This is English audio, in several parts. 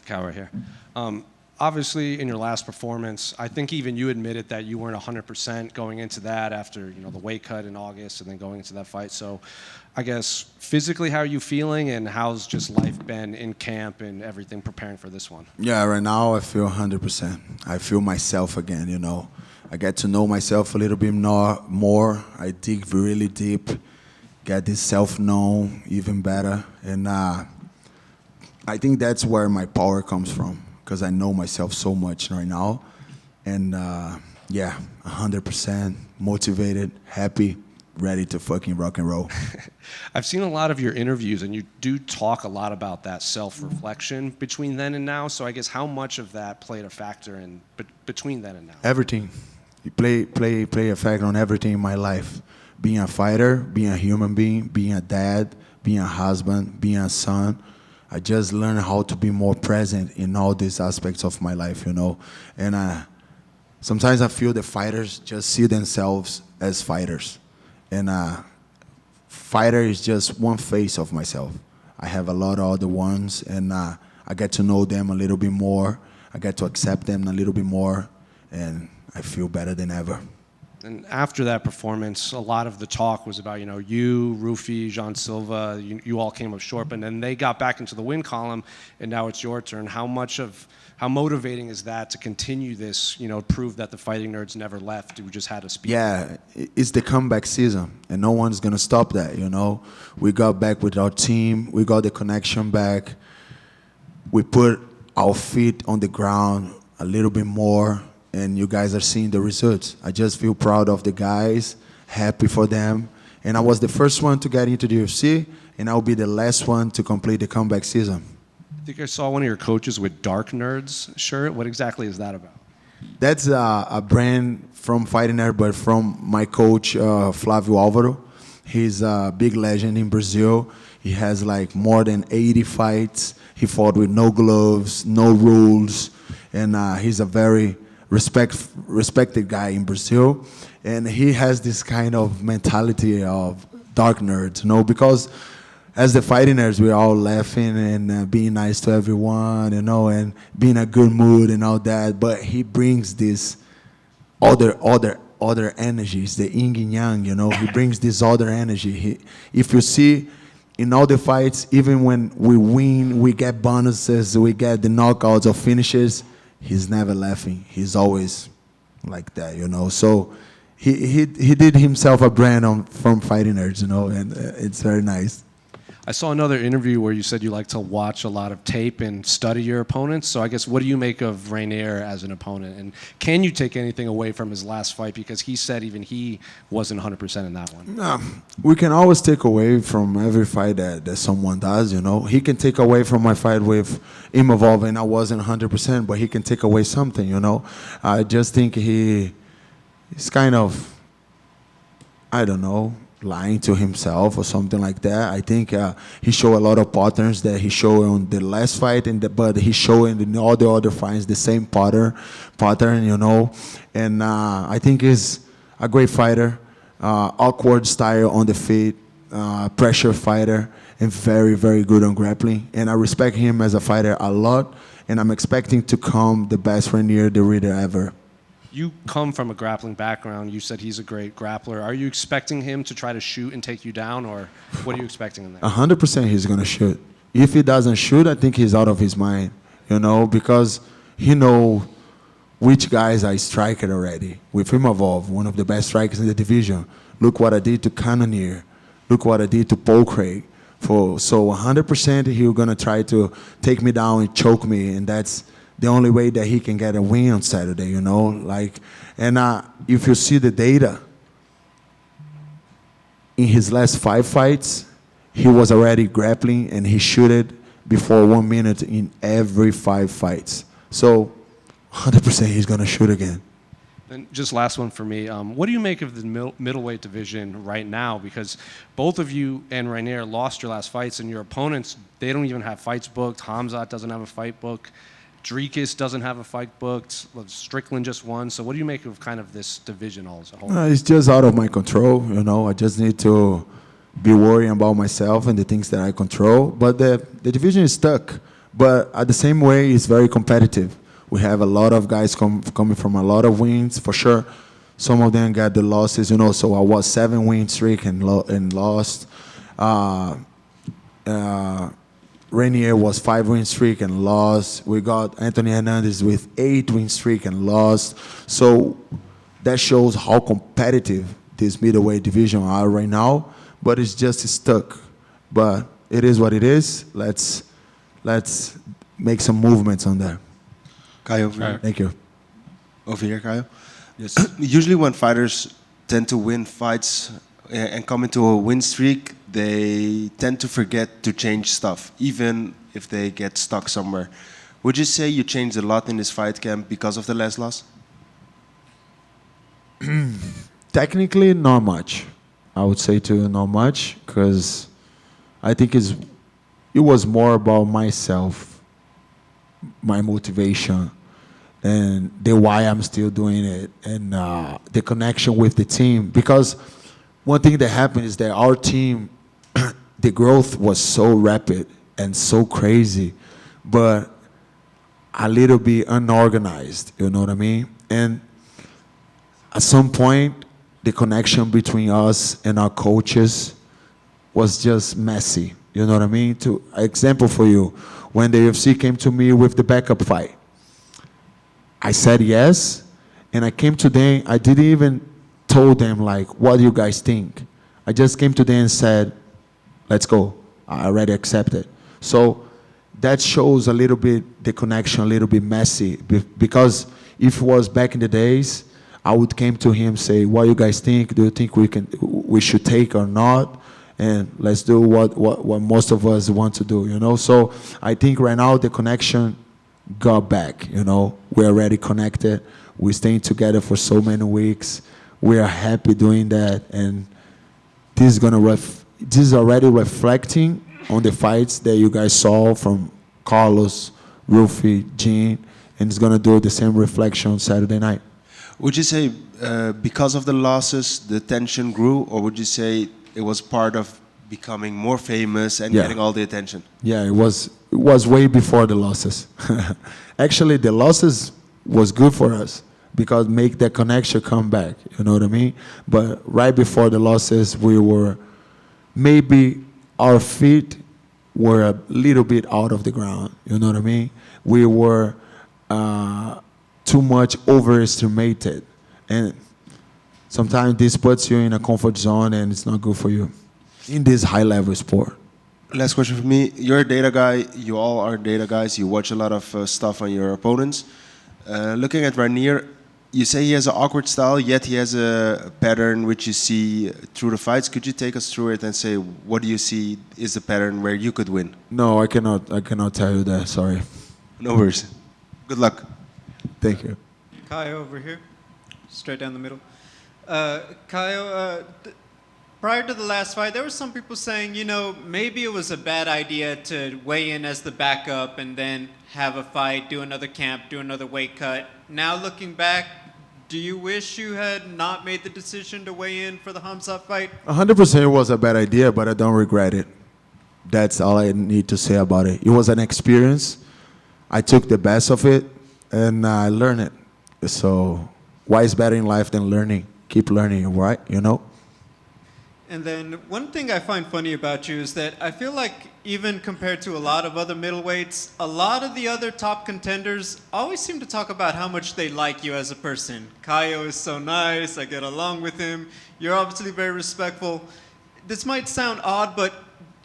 Caio right here. Obviously, in your last performance, I think even you admitted that you weren't 100% going into that after the weight cut in August and then going into that fight. So, I guess physically, how are you feeling, and how's just life been in camp and everything preparing for this one? Yeah, right now I feel 100%. I feel myself again. I get to know myself a little bit more. I dig really deep, get this self-known even better, and I think that's where my power comes from. Because I know myself so much right now. And yeah, 100% motivated, happy, ready to fucking rock and roll. I've seen a lot of your interviews, and you do talk a lot about that self-reflection between then and now. So I guess how much of that played a factor in between then and now? Everything. You play a factor on everything in my life. Being a fighter, being a human being, being a dad, being a husband, being a son. I just learned how to be more present in all these aspects of my life, And sometimes I feel the fighters just see themselves as fighters. And fighter is just one face of myself. I have a lot of other ones, and I get to know them a little bit more. I get to accept them a little bit more, and I feel better than ever. And after that performance, a lot of the talk was about, you, Rufi, Jean Silva, you all came up short, but then they got back into the win column, and now it's your turn. How motivating is that to continue this, prove that the Fighting Nerds never left, we just had to speak? Yeah, it's the comeback season, and no one's going to stop that, We got back with our team. We got the connection back. We put our feet on the ground a little bit more, and you guys are seeing the results. I just feel proud of the guys, happy for them. And I was the first one to get into the UFC, and I'll be the last one to complete the comeback season. I think I saw one of your coaches with Dark Nerds shirt. What exactly is that about? That's a brand from Fighting Nerd, but from my coach, Flavio Álvaro. He's a big legend in Brazil. He has like more than 80 fights. He fought with no gloves, no rules, and he's a very respected guy in Brazil, and he has this kind of mentality of dark nerds, because as the Fighting Nerds, we're all laughing and being nice to everyone, and being in a good mood and all that. But he brings this other energies, the yin and yang, He brings this other energy. If you see in all the fights, even when we win, we get bonuses, we get the knockouts or finishes. He's never laughing. He's always like that, So he did himself a brand from Fighting Nerds, and it's very nice. I saw another interview where you said you like to watch a lot of tape and study your opponents. So I guess what do you make of Reinier as an opponent? And can you take anything away from his last fight? Because he said even he wasn't 100% in that one. We can always take away from every fight that someone does, He can take away from my fight with Imavov, and I wasn't 100%, but he can take away something, I just think he's kind of, I don't know, lying to himself or something like that. I think he showed a lot of patterns that he showed on the last fight, but he showed in all the other fights the same pattern, And I think he's a great fighter, awkward style on the feet, pressure fighter, and very, very good on grappling. And I respect him as a fighter a lot, and I'm expecting to come the best Reinier de Ridder ever. You come from a grappling background. You said he's a great grappler. Are you expecting him to try to shoot and take you down, or what are you expecting in there? 100% he's going to shoot. If he doesn't shoot, I think he's out of his mind, because he knows which guys are striker already. With Imavov, one of the best strikers in the division. Look what I did to Cannonier. Look what I did to Paul Craig. So 100% he's going to try to take me down and choke me, and that's the only way that he can get a win on Saturday, And if you see the data, in his last 5 fights, he was already grappling and he shooted before 1 minute in every 5 fights. So 100% he's going to shoot again. And just last one for me. What do you make of the middleweight division right now? Because both of you and Reinier lost your last fights, and your opponents, they don't even have fights booked. Hamzat doesn't have a fight book. Dricus doesn't have a fight booked. Strickland just won. So what do you make of kind of this division all as a whole? It's just out of my control. I just need to be worrying about myself and the things that I control. But the division is stuck. But at the same way, it's very competitive. We have a lot of guys coming from a lot of wins, for sure. Some of them got the losses, so I was 7-win streak and lost. Reinier was 5-win streak and lost. We got Anthony Hernandez with 8-win streak and lost. So that shows how competitive this middleweight division are right now, but it's just stuck. But it is what it is. Let's make some movements on that. Caio, over here. Thank you. Over here, Caio. Yes. Usually when fighters tend to win fights and come into a win streak, they tend to forget to change stuff, even if they get stuck somewhere. Would you say you changed a lot in this fight camp because of the last loss? Technically, not much. I would say to you, not much, because I think it was more about myself, my motivation, and the why I'm still doing it, and the connection with the team. Because one thing that happened is that our team, the growth was so rapid and so crazy, but a little bit unorganized, you know what I mean? And at some point, the connection between us and our coaches was just messy, you know what I mean? To example for you, when the UFC came to me with the backup fight, I said yes, and I came to them, I didn't even told them, like, what do you guys think? I just came to them and said, let's go. I already accepted. So that shows a little bit the connection, a little bit messy, because if it was back in the days, I would came to him, say, what do you guys think? Do you think we should take or not? And let's do what most of us want to do, So I think right now the connection got back, We're already connected. We're staying together for so many weeks. We are happy doing that, and this is already reflecting on the fights that you guys saw from Carlos, Rufy, Gene, and it's gonna do the same reflection on Saturday night. Would you say because of the losses, the tension grew, or would you say it was part of becoming more famous and getting all the attention? Yeah, it was way before the losses. Actually, the losses was good for us because make that connection come back, you know what I mean? But right before the losses, we were, maybe our feet were a little bit out of the ground, you know what I mean? We were too much overestimated. And sometimes this puts you in a comfort zone and it's not good for you in this high-level sport. Last question for me. You're a data guy. You all are data guys. You watch a lot of stuff on your opponents. Looking at Reinier, you say he has an awkward style, yet he has a pattern which you see through the fights. Could you take us through it and say, what do you see is the pattern where you could win? No, I cannot tell you that, sorry. No worries. Good luck. Thank you. Caio over here, straight down the middle. Caio, prior to the last fight, there were some people saying, maybe it was a bad idea to weigh in as the backup and then have a fight, do another camp, do another weight cut. Now looking back, do you wish you had not made the decision to weigh in for the Khamzat fight? 100% it was a bad idea, but I don't regret it. That's all I need to say about it. It was an experience. I took the best of it, and I learned it. So why is better in life than learning? Keep learning, right? And then one thing I find funny about you is that I feel like even compared to a lot of other middleweights, a lot of the other top contenders always seem to talk about how much they like you as a person. Caio is so nice, I get along with him. You're obviously very respectful. This might sound odd, but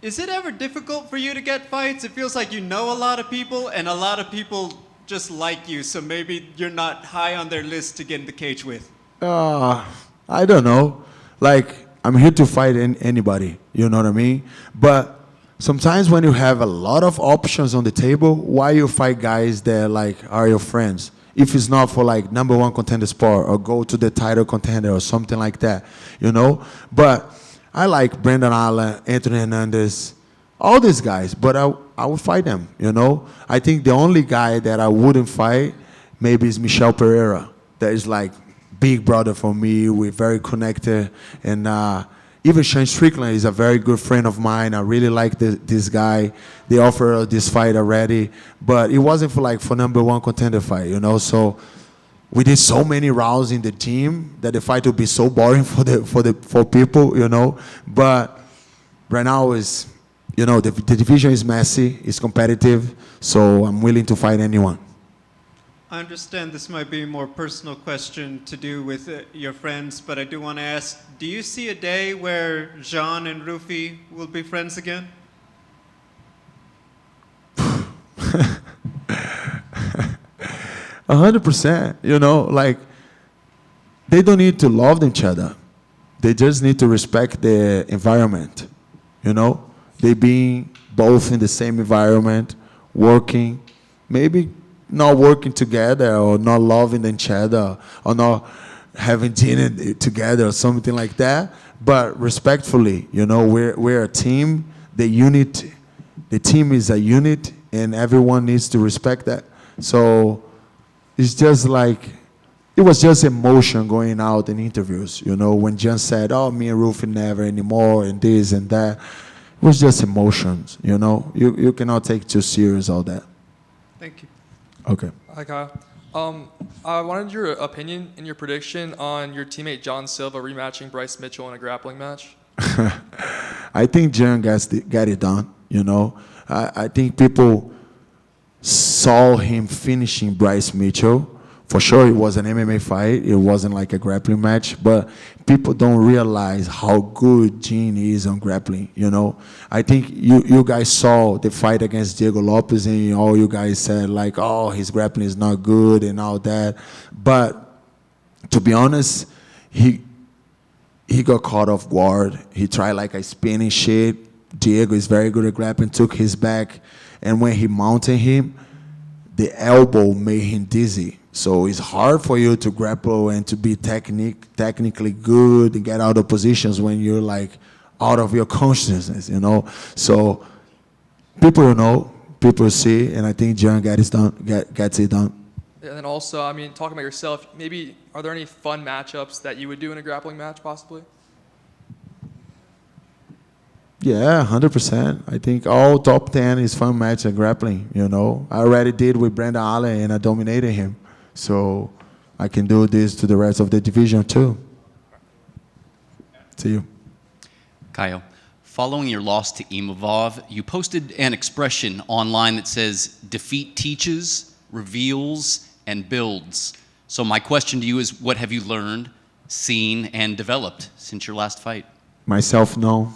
is it ever difficult for you to get fights? It feels like you know a lot of people and a lot of people just like you, so maybe you're not high on their list to get in the cage with. I don't know. I'm here to fight anybody, you know what I mean? But sometimes when you have a lot of options on the table, why you fight guys that are your friends? If it's not for #1 contender sport or go to the title contender or something like that, But I like Brendan Allen, Anthony Hernandez, all these guys, but I would fight them, I think the only guy that I wouldn't fight maybe is Michel Pereira. That is big brother for me. We're very connected, and even Sean Strickland is a very good friend of mine. I really like this guy. They offered this fight already, but it wasn't for number one contender fight, you know. So we did so many rounds in the team that the fight would be so boring for people, you know. But right now is, you know, the division is messy, it's competitive, so I'm willing to fight anyone. I understand this might be a more personal question to do with your friends, but I do want to ask, do you see a day where Jean and Rufi will be friends again? 100%, you know, like, they don't need to love each other. They just need to respect the environment, you know? They being both in the same environment, working, maybe not working together or not loving each other or not having dinner together or something like that, but respectfully, you know, we're a team. The team is a unit, and everyone needs to respect that. So it's just like, it was just emotion going out in interviews, you know, when Jan said, oh, me and Rufi never anymore, and this and that. It was just emotions, you know. You cannot take too serious all that. Thank you. Okay. Hi, Kyle. I wanted your opinion and your prediction on your teammate John Silva rematching Bryce Mitchell in a grappling match. I think Jan got it done, you know. I think people saw him finishing Bryce Mitchell. For sure, it was an MMA fight. It wasn't like a grappling match. But people don't realize how good Gene is on grappling, you know. I think you guys saw the fight against Diego Lopez, and all you guys said, like, oh, his grappling is not good and all that. But to be honest, he got caught off guard. He tried like a spinning shit. Diego is very good at grappling, took his back. And when he mounted him, the elbow made him dizzy. So it's hard for you to grapple and to be technically good and get out of positions when you're like out of your consciousness, you know. So people know, people see, and I think John gets it done. And then also, I mean, talking about yourself, maybe are there any fun matchups that you would do in a grappling match, possibly? Yeah, 100%. I think all top 10 is fun match in grappling, you know. I already did with Brandon Allen, and I dominated him. So I can do this to the rest of the division too. See you. Caio, following your loss to Imavov, you posted an expression online that says, defeat teaches, reveals, and builds. So my question to you is, what have you learned, seen, and developed since your last fight? Myself, no.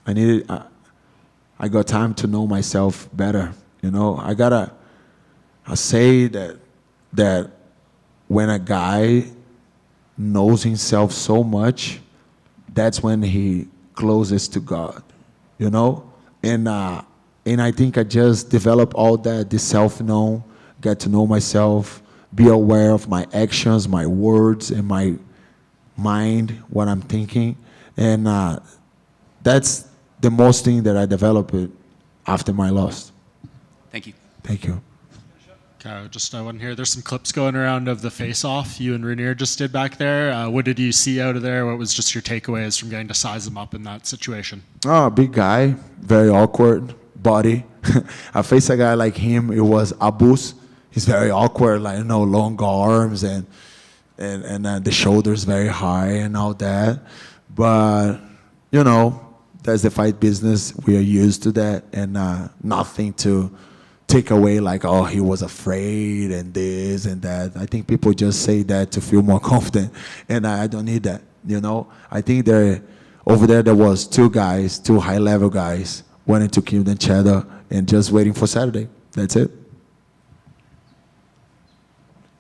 I got time to know myself better. You know, I say that when a guy knows himself so much, that's when he closest to God, you know? And I think I just developed all that, the self-know, get to know myself, be aware of my actions, my words, and my mind, what I'm thinking. And that's the most thing that I developed after my loss. Thank you. Thank you. Okay, just one here. There's some clips going around of the face-off you and Reinier just did back there. What did you see out of there? What was just your takeaways from getting to size him up in that situation? Oh, big guy, very awkward body. I faced a guy like him. It was Abus. He's very awkward, like, you know, long arms and the shoulders very high and all that. But you know, that's the fight business. We are used to that, and nothing to take away like, oh, he was afraid and this and that. I think people just say that to feel more confident, and I don't need that, you know. I think over there was two high-level guys wanting to kill each other and just waiting for Saturday. That's it.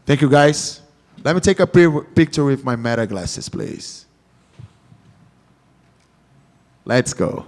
Thank you, guys. Let me take a picture with my meta glasses, please. Let's go.